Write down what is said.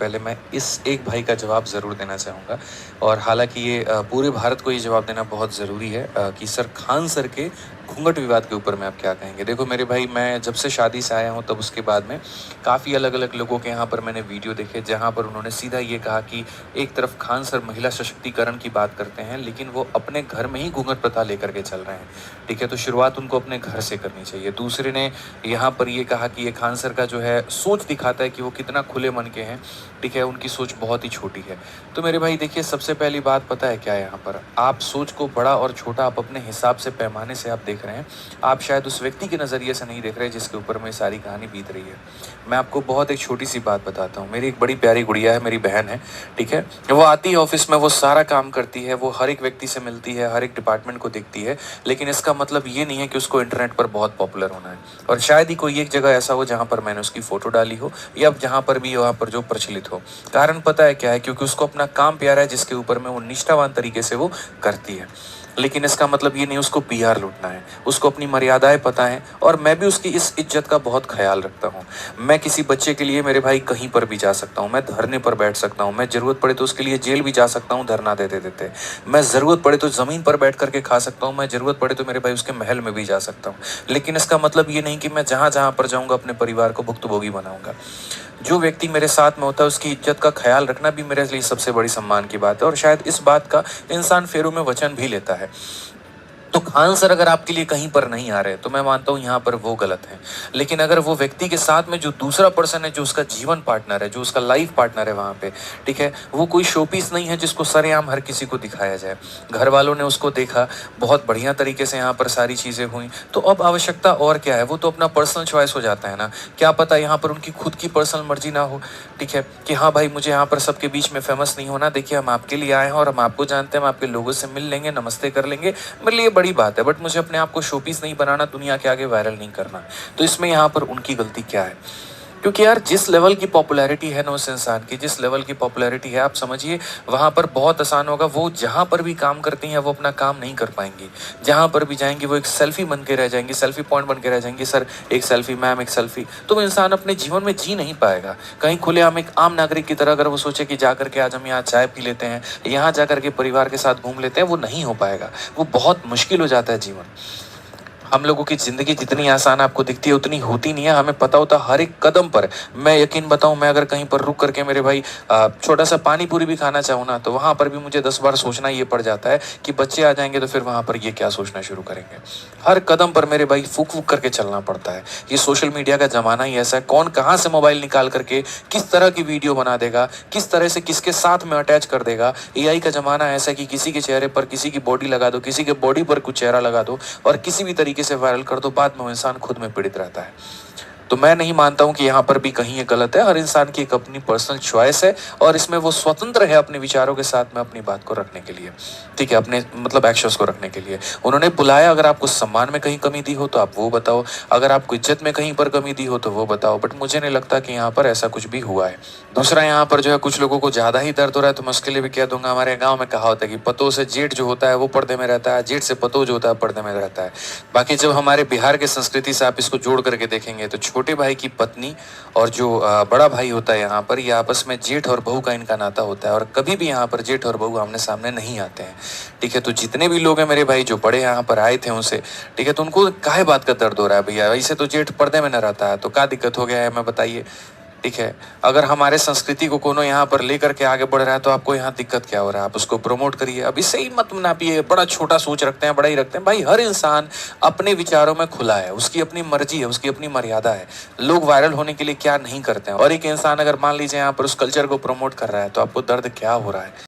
पहले मैं इस एक भाई का जवाब ज़रूर देना चाहूँगा और हालाँकि ये पूरे भारत को ये जवाब देना बहुत ज़रूरी है कि सर खान सर के घूंघट विवाद के ऊपर में आप क्या कहेंगे? देखो मेरे भाई, मैं जब से शादी से आया हूँ तब उसके बाद में काफ़ी अलग-अलग लोगों के यहाँ पर मैंने वीडियो देखे जहाँ पर उन्होंने सीधा ये कहा कि एक तरफ खान सर महिला सशक्तिकरण की बात करते हैं, लेकिन वो अपने घर में ही घूंघट प्रथा लेकर के चल रहे हैं। ठीक है? तो शुरुआत उनको अपने घर से करनी चाहिए। दूसरे ने यहाँ पर ये कहा कि ये खान सर का जो है सोच दिखाता है कि वो कितना खुले मन के हैं। ठीक है? उनकी सोच बहुत ही छोटी है। तो मेरे भाई देखिए, सबसे पहली बात पता है क्या है यहाँ पर? आप सोच को बड़ा और छोटा आप अपने हिसाब से, पैमाने से आप देख रहे हैं। आप शायद उस व्यक्ति के नज़रिए से नहीं देख रहे जिसके ऊपर में सारी कहानी बीत रही है। मैं आपको बहुत एक छोटी-सी बात बताता हूँ। मेरी एक बड़ी प्यारी गुड़िया है, मेरी बहन है, ठीक है? वो आती है ऑफ़िस में, वो सारा काम करती है, वो हर एक व्यक्ति से मिलती है, हर एक डिपार्टमेंट को देखती है, लेकिन इसका मतलब ये नहीं है कि उसको इंटरनेट पर बहुत पॉपुलर होना है। और शायद ही कोई एक जगह ऐसा हो जहाँ पर मैंने उसकी फ़ोटो डाली हो या जहाँ पर भी वहाँ पर जो प्रचलित हो। कारण पता है क्या है? क्योंकि उसको अपना काम प्यारा है जिसके ऊपर में वो निष्ठावान तरीके से वो करती है। लेकिन इसका मतलब ये नहीं उसको पीआर लूटना है। उसको अपनी मर्यादाएँ पता हैं और मैं भी उसकी इस इज़्ज़त का बहुत ख़्याल रखता हूँ। मैं किसी बच्चे के लिए मेरे भाई कहीं पर भी जा सकता हूँ, मैं धरने पर बैठ सकता हूँ, मैं ज़रूरत पड़े तो उसके लिए जेल भी जा सकता हूँ धरना देते-देते। मैं ज़रूरत पड़े तो ज़मीन पर बैठ कर के खा सकता हूँ, मैं ज़रूरत पड़े तो मेरे भाई उसके महल में भी जा सकता हूँ। लेकिन इसका मतलब ये नहीं कि मैं जहाँ-जहाँ पर जाऊँगा अपने परिवार को भुक्तभोगी बनाऊँगा। जो व्यक्ति मेरे साथ में होता है उसकी इज़्ज़त का ख़्याल रखना भी मेरे लिए सबसे बड़ी सम्मान की बात है और शायद इस बात का इंसान फेरों में वचन भी लेता है। तो खान सर अगर आपके लिए कहीं पर नहीं आ रहे, तो मैं मानता हूँ यहाँ पर वो गलत हैं। लेकिन अगर वो व्यक्ति के साथ में जो दूसरा पर्सन है, जो उसका जीवन पार्टनर है, जो उसका लाइफ पार्टनर है वहाँ पे, ठीक है? वो कोई शोपीस नहीं है जिसको सरेआम हर किसी को दिखाया जाए। घर वालों ने उसको देखा, बहुत बढ़िया तरीके से यहाँ पर सारी चीज़ें हुईं, तो अब आवश्यकता और क्या है? वो तो अपना पर्सनल चॉइस हो जाता है ना। क्या पता यहाँ पर उनकी खुद की पर्सनल मर्ज़ी ना हो, ठीक है? कि हाँ भाई, मुझे यहाँ पर सबके बीच में फ़ेमस नहीं होना। देखिए, हम आपके लिए आए हैं और हम आपको जानते हैं, हम आपके लोगों से मिल लेंगे, नमस्ते कर लेंगे। मेरे लिए बड़ी बात है, बट मुझे अपने आप को शोपीस नहीं बनाना, दुनिया के आगे वायरल नहीं करना। तो इसमें यहाँ पर उनकी गलती क्या है? क्योंकि यार जिस लेवल की पॉपुलैरिटी है ना उस इंसान की, जिस लेवल की पॉपुलैरिटी है, आप समझिए वहाँ पर बहुत आसान होगा, वो जहाँ पर भी काम करती हैं वो अपना काम नहीं कर पाएँगी। जहाँ पर भी जाएँगी वो एक सेल्फी बन के रह जाएँगी, सेल्फी पॉइंट बन के रह जाएँगी, सर एक सेल्फी, मैम एक सेल्फी। तो वो इंसान अपने जीवन में जी नहीं पाएगा। कहीं खुलेआम एक आम नागरिक की तरह अगर वो सोचे कि जा कर के आज हम यहाँ चाय पी लेते हैं, यहाँ जा कर के परिवार के साथ घूम लेते हैं, वो नहीं हो पाएगा। वो बहुत मुश्किल हो जाता है जीवन। हम लोगों की ज़िंदगी जितनी आसान आपको दिखती है उतनी होती नहीं है। हमें पता होता है हर एक कदम पर। मैं यकीन बताऊँ, मैं अगर कहीं पर रुक करके मेरे भाई छोटा-सा पानी पूरी भी खाना चाहूँ ना, तो वहाँ पर भी मुझे 10 बार सोचना ये पड़ जाता है कि बच्चे आ जाएँगे तो फिर वहाँ पर ये क्या सोचना शुरू करेंगे। हर कदम पर मेरे भाई फूँक-फूँक करके चलना पड़ता है। ये सोशल मीडिया का ज़माना ही ऐसा है, कौन कहाँ से मोबाइल निकाल करके किस तरह की वीडियो बना देगा, किस तरह से किसके साथ में अटैच कर देगा। एआई का ज़माना ऐसा है कि किसी के चेहरे पर किसी की बॉडी लगा दो, किसी के बॉडी पर कुछ चेहरा लगा दो और किसी भी तरीके से वायरल कर दो, बाद में वो इंसान खुद में पीड़ित रहता है। तो मैं नहीं मानता हूँ कि यहाँ पर भी कहीं ये गलत है। हर इंसान की एक अपनी पर्सनल चॉइस है और इसमें वो स्वतंत्र है अपने विचारों के साथ में अपनी बात को रखने के लिए, ठीक है? अपने मतलब एक्शंस को रखने के लिए। उन्होंने बुलाया, अगर आपको सम्मान में कहीं कमी दी हो तो आप वो बताओ, अगर आपको इज़्ज़त में कहीं पर कमी दी हो तो वो बताओ, बट मुझे नहीं लगता कि यहाँ पर ऐसा कुछ भी हुआ है। दूसरा, यहाँ पर जो है कुछ लोगों को ज़्यादा ही दर्द हो रहा है तो मैं उसके लिए भी कह दूँगा, हमारे गाँव में कहावत है कि पतोह से जेठ जो होता है वो पर्दे में रहता है, जेठ से पतोह जो होता है पर्दे में रहता है। बाकी जब हमारे बिहार के संस्कृति से आप इसको जोड़ करके देखेंगे तो छोटे भाई की पत्नी और जो बड़ा भाई होता है यहाँ पर, ये आपस में जेठ और बहू का इनका नाता होता है और कभी भी यहाँ पर जेठ और बहू आमने-सामने नहीं आते हैं, ठीक है? तो जितने भी लोग हैं मेरे भाई जो बड़े यहाँ पर आए थे उनसे, ठीक है? तो उनको काहे बात का दर्द हो रहा है भैया? ऐसे तो जेठ पर्दे में न रहता है, तो क्या दिक्कत हो गया है हमें बताइए, ठीक है? अगर हमारे संस्कृति को कोनो यहाँ पर लेकर के आगे बढ़ रहा है तो आपको यहाँ दिक्कत क्या हो रहा है? आप उसको प्रमोट करिए। अब इससे ही मत नापिए, बड़ा छोटा सोच रखते हैं, बड़ा ही रखते हैं। भाई हर इंसान अपने विचारों में खुला है, उसकी अपनी मर्जी है, उसकी अपनी मर्यादा है। लोग वायरल होने के लिए क्या नहीं करते हैं और एक इंसान अगर मान लीजिए यहाँ पर उस कल्चर को प्रमोट कर रहा है तो आपको दर्द क्या हो रहा है?